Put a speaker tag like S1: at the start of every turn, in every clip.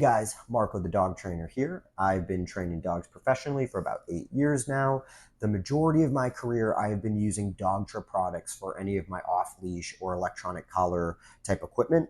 S1: guys, Marco the dog trainer here. I've been training dogs professionally for about 8 years now. The majority of my career, I have been using Dogtra products for any of my off-leash or electronic collar type equipment.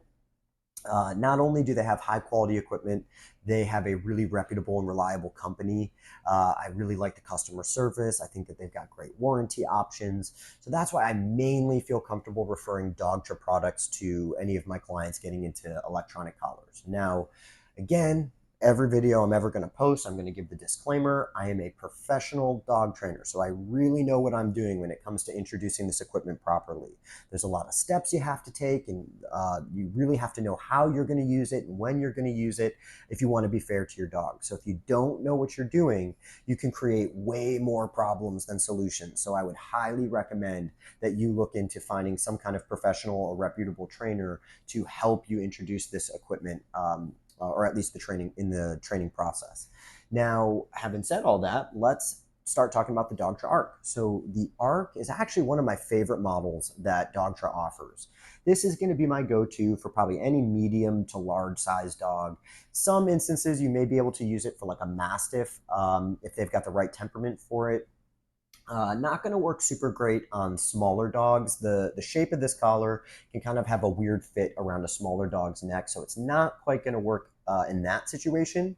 S1: Not only do they have high quality equipment, they have a really reputable and reliable company. I really like the customer service. I think that they've got great warranty options. So that's why I mainly feel comfortable referring Dogtra products to any of my clients getting into electronic collars. Now, again, every video I'm ever going to post, I'm going to give the disclaimer. I am a professional dog trainer, so I really know what I'm doing when it comes to introducing this equipment properly. There's a lot of steps you have to take, and you really have to know how you're going to use it and when you're going to use it if you want to be fair to your dog. So if you don't know what you're doing, you can create way more problems than solutions. So I would highly recommend that you look into finding some kind of professional or reputable trainer to help you introduce this equipment, or at least the training process. Now, having said all that, let's start talking about the Dogtra Arc. So the Arc is actually one of my favorite models that Dogtra offers. This is going to be my go-to for probably any medium to large size dog. Some instances you may be able to use it for like a Mastiff if they've got the right temperament for it. Not going to work super great on smaller dogs. The shape of this collar can kind of have a weird fit around a smaller dog's neck, so it's not quite going to work in that situation.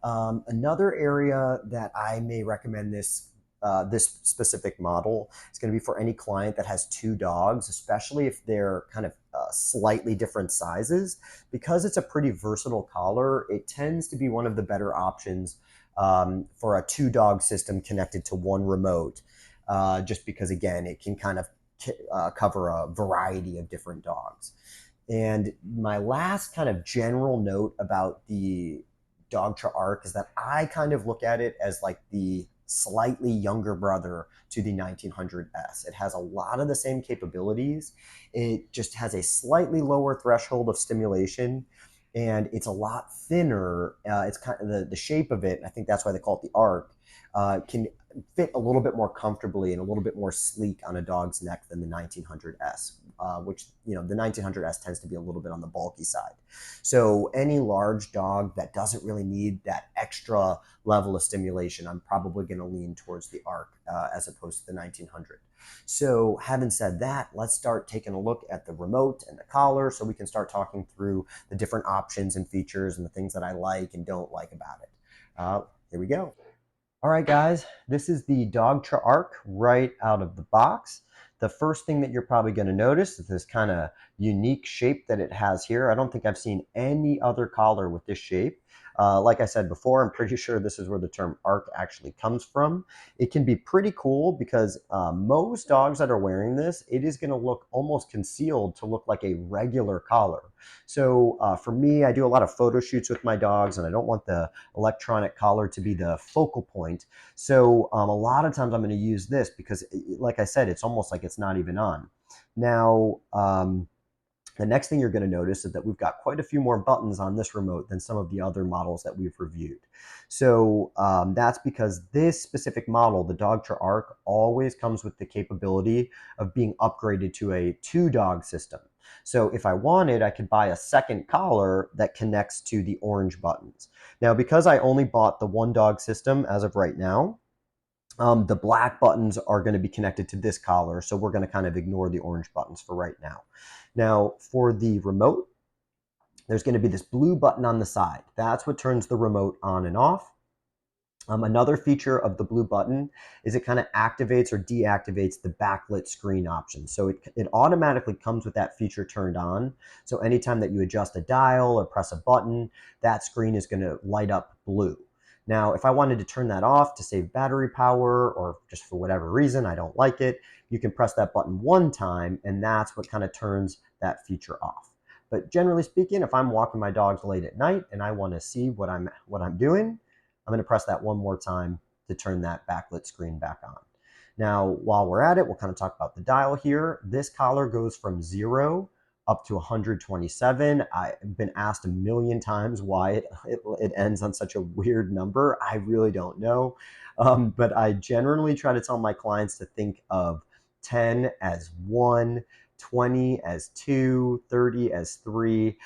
S1: Another area that I may recommend this specific model is going to be for any client that has two dogs, especially if they're kind of slightly different sizes. Because it's a pretty versatile collar, it tends to be one of the better options for a two-dog system connected to one remote, just because, again, it can kind of cover a variety of different dogs. And my last kind of general note about the Dogtra Arc is that I kind of look at it as like the slightly younger brother to the 1900S. It has a lot of the same capabilities. It just has a slightly lower threshold of stimulation, and it's a lot thinner. It's kind of the shape of it, I think that's why they call it the Arc, can fit a little bit more comfortably and a little bit more sleek on a dog's neck than the 1900S, which, you know, the 1900S tends to be a little bit on the bulky side. So any large dog that doesn't really need that extra level of stimulation, I'm probably going to lean towards the Arc as opposed to the 1900. So having said that, let's start taking a look at the remote and the collar so we can start talking through the different options and features and the things that I like and don't like about it. Here we go. All right, guys, this is the Dogtra Arc right out of the box. The first thing that you're probably going to notice is this kind of unique shape that it has here. I don't think I've seen any other collar with this shape. Like I said before, I'm pretty sure this is where the term arc actually comes from. It can be pretty cool because most dogs that are wearing this, it is going to look almost concealed to look like a regular collar. So for me, I do a lot of photo shoots with my dogs, and I don't want the electronic collar to be the focal point. So a lot of times I'm going to use this because, like I said, it's almost like it's not even on. Now, the next thing you're going to notice is that we've got quite a few more buttons on this remote than some of the other models that we've reviewed. So that's because this specific model, the Dogtra Arc, always comes with the capability of being upgraded to a two-dog system. So if I wanted, I could buy a second collar that connects to the orange buttons. Now, because I only bought the one-dog system as of right now, the black buttons are going to be connected to this collar, so we're going to kind of ignore the orange buttons for right now. Now, for the remote, there's going to be this blue button on the side. That's what turns the remote on and off. Another feature of the blue button is it kind of activates or deactivates the backlit screen option. So it automatically comes with that feature turned on. So anytime that you adjust a dial or press a button, that screen is going to light up blue. Now, if I wanted to turn that off to save battery power, or just for whatever reason I don't like it, you can press that button one time, and that's what kind of turns that feature off. But generally speaking, if I'm walking my dogs late at night and I want to see what I'm doing, I'm going to press that one more time to turn that backlit screen back on. Now, while we're at it, we'll kind of talk about the dial here. This collar goes from 0 up to 127. I've been asked a million times why it ends on such a weird number. I really don't know. But I generally try to tell my clients to think of 10 as 1, 20 as 2, 30 as 3.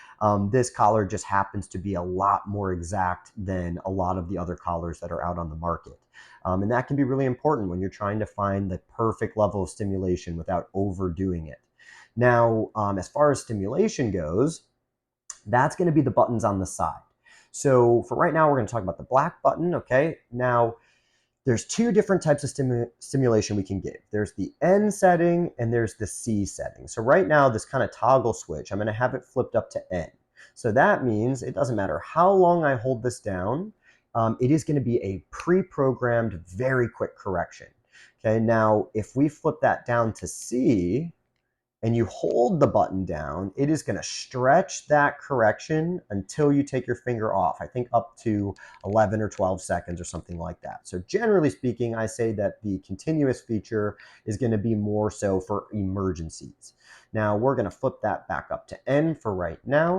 S1: This collar just happens to be a lot more exact than a lot of the other collars that are out on the market. And that can be really important when you're trying to find the perfect level of stimulation without overdoing it. Now, as far as stimulation goes, that's going to be the buttons on the side. So for right now, we're going to talk about the black button, okay? Now, there's two different types of stimulation we can give. There's the N setting and there's the C setting. So right now, this kind of toggle switch, I'm going to have it flipped up to N. So that means it doesn't matter how long I hold this down, it is going to be a pre-programmed, very quick correction. Okay, now if we flip that down to C, and you hold the button down, it is going to stretch that correction until you take your finger off. I think up to 11 or 12 seconds or something like that. So generally speaking, I say that the continuous feature is going to be more so for emergencies. Now we're going to flip that back up to N for right now.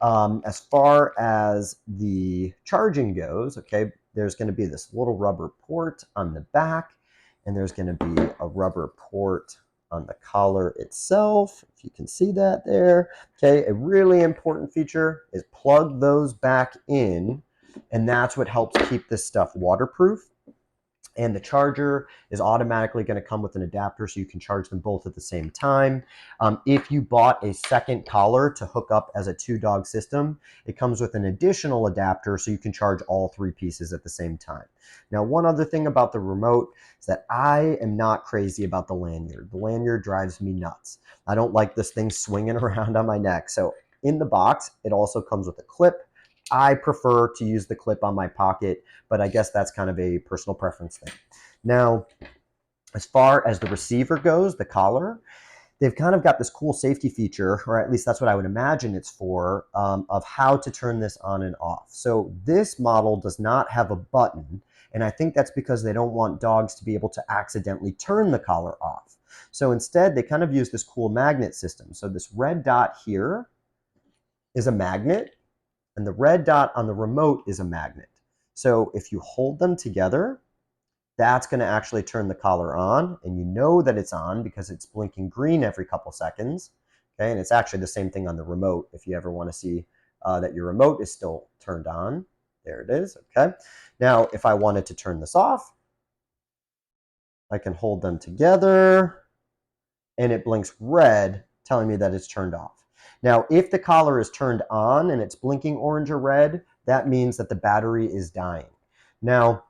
S1: As far as the charging goes, okay, there's going to be this little rubber port on the back, and there's going to be a rubber port on the collar itself, if you can see that there. Okay, a really important feature is plug those back in, and that's what helps keep this stuff waterproof. And the charger is automatically going to come with an adapter, so you can charge them both at the same time. If you bought a second collar to hook up as a 2-dog system, it comes with an additional adapter, so you can charge all 3 pieces at the same time. Now, one other thing about the remote is that I am not crazy about the lanyard. The lanyard drives me nuts. I don't like this thing swinging around on my neck. So in the box, it also comes with a clip. I prefer to use the clip on my pocket, but I guess that's kind of a personal preference thing. Now, as far as the receiver goes, the collar, they've kind of got this cool safety feature, or at least that's what I would imagine it's for, of how to turn this on and off. So this model does not have a button, and I think that's because they don't want dogs to be able to accidentally turn the collar off. So instead, they kind of use this cool magnet system. So this red dot here is a magnet, and the red dot on the remote is a magnet. So if you hold them together, that's going to actually turn the collar on, and you know that it's on because it's blinking green every couple seconds. Okay, and it's actually the same thing on the remote if you ever want to see that your remote is still turned on. There it is, okay? Now, if I wanted to turn this off, I can hold them together, and it blinks red, telling me that it's turned off. Now, if the collar is turned on and it's blinking orange or red, that means that the battery is dying. Now,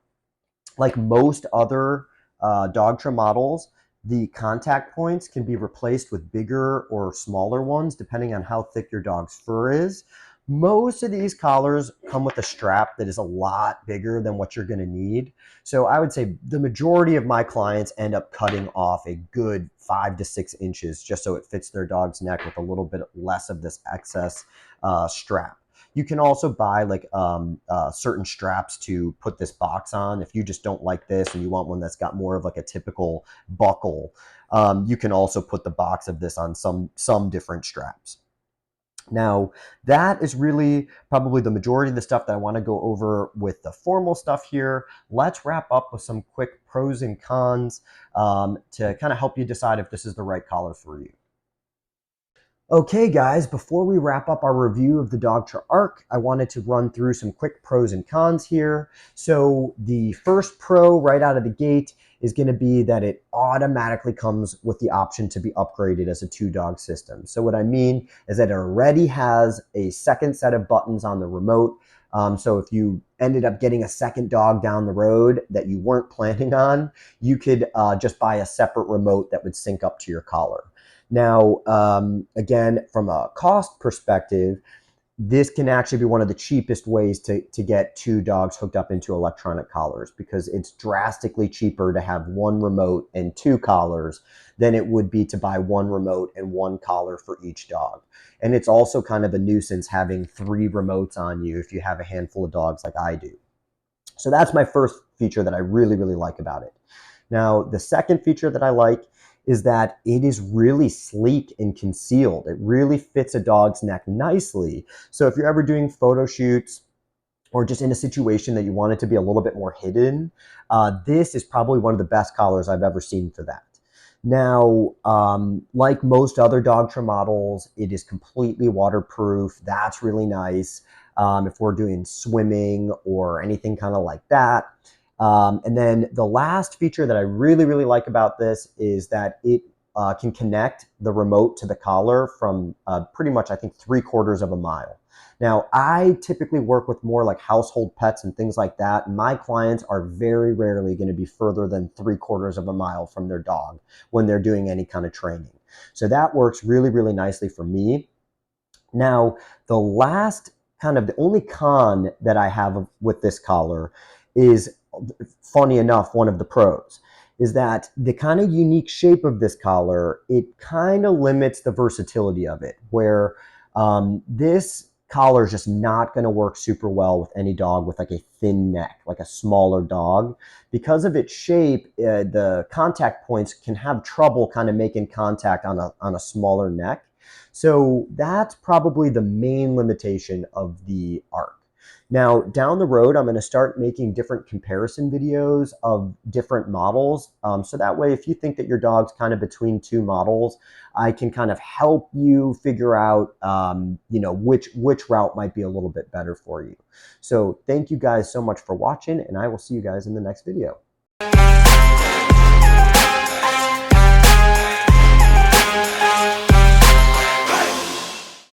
S1: like most other Dogtra models, the contact points can be replaced with bigger or smaller ones depending on how thick your dog's fur is. Most of these collars come with a strap that is a lot bigger than what you're going to need. So I would say the majority of my clients end up cutting off a good 5 to 6 inches just so it fits their dog's neck with a little bit less of this excess strap. You can also buy like certain straps to put this box on. If you just don't like this and you want one that's got more of like a typical buckle, you can also put the box of this on some different straps. Now, that is really probably the majority of the stuff that I want to go over with the formal stuff here. Let's wrap up with some quick pros and cons to kind of help you decide if this is the right collar for you. Okay, guys, before we wrap up our review of the Dogtra Arc, I wanted to run through some quick pros and cons here. So the first pro right out of the gate is going to be that it automatically comes with the option to be upgraded as a 2-dog system. So what I mean is that it already has a second set of buttons on the remote. So if you ended up getting a second dog down the road that you weren't planning on, you could just buy a separate remote that would sync up to your collar. Now, again, from a cost perspective, this can actually be one of the cheapest ways to get 2 dogs hooked up into electronic collars, because it's drastically cheaper to have 1 remote and 2 collars than it would be to buy 1 remote and 1 collar for each dog. And it's also kind of a nuisance having 3 remotes on you if you have a handful of dogs like I do. So that's my first feature that I really, really like about it. Now, the second feature that I like is that it is really sleek and concealed. It really fits a dog's neck nicely. So if you're ever doing photo shoots or just in a situation that you want it to be a little bit more hidden, this is probably one of the best collars I've ever seen for that. Now, like most other Dogtra models, it is completely waterproof. That's really nice if we're doing swimming or anything kind of like that. And then the last feature that I really, really like about this is that it can connect the remote to the collar from pretty much, I think, 3/4 of a mile. Now, I typically work with more like household pets and things like that. And my clients are very rarely going to be further than 3/4 of a mile from their dog when they're doing any kind of training. So that works really, really nicely for me. Now, the last kind of the only con that I have with this collar is, funny enough, one of the pros is that the kind of unique shape of this collar, it kind of limits the versatility of it, where this collar is just not going to work super well with any dog with like a thin neck, like a smaller dog. Because of its shape, the contact points can have trouble kind of making contact on a smaller neck. So that's probably the main limitation of the Arc. Now, down the road, I'm going to start making different comparison videos of different models. So that way, if you think that your dog's kind of between two models, I can kind of help you figure out, which route might be a little bit better for you. So thank you guys so much for watching, and I will see you guys in the next video.